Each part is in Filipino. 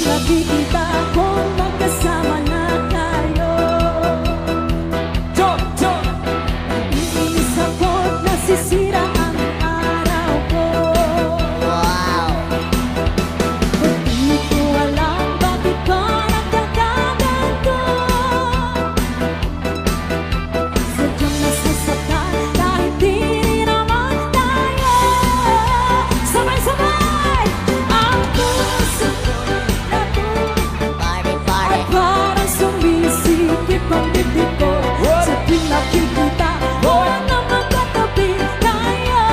nakikita kong magkasama na tayo. Iinis ako't nasisira ang araw ko. Hindi ko alam bakit ba nagkakaganto. Sadyang nasasaktan kahit di naman tayo. Sabay-sabay ang puso at parang sumisikip ang bibig ko. Sa tuwing nakikita ko na magkatabi tayo.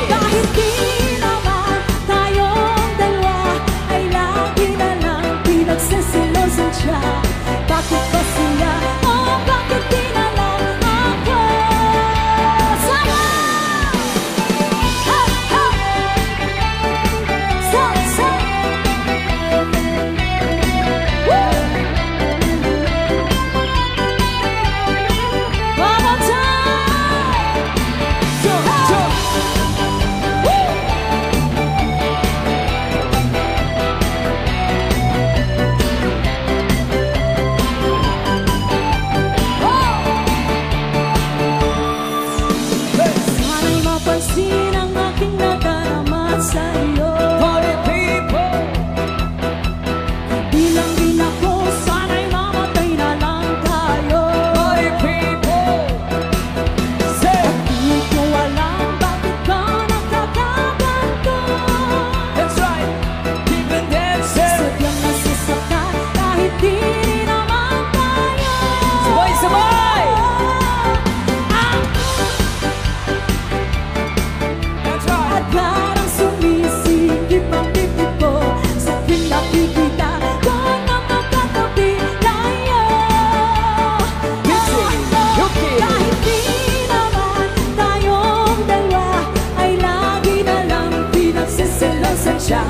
Kahit di naman tayong dalawa ay lagi na lang pinagsisilosan siya. Bakit ba siya o bakit di na lang ako? Sama! One more time! Sana'y mapansin ang aking nadarama sa'yo. Di lang din ako, sana'y mamatay na lang tayo. At di ko alam bakit ba nagkakaganto. Sadyang nasasaktan kahit di naman tayo. At parang sumisikip ang bibig ko sa tuwing nakikita ko na magkatabi tayo. Kahit di naman tayong dalawa ay lagi na lang pinagsisilosan siya.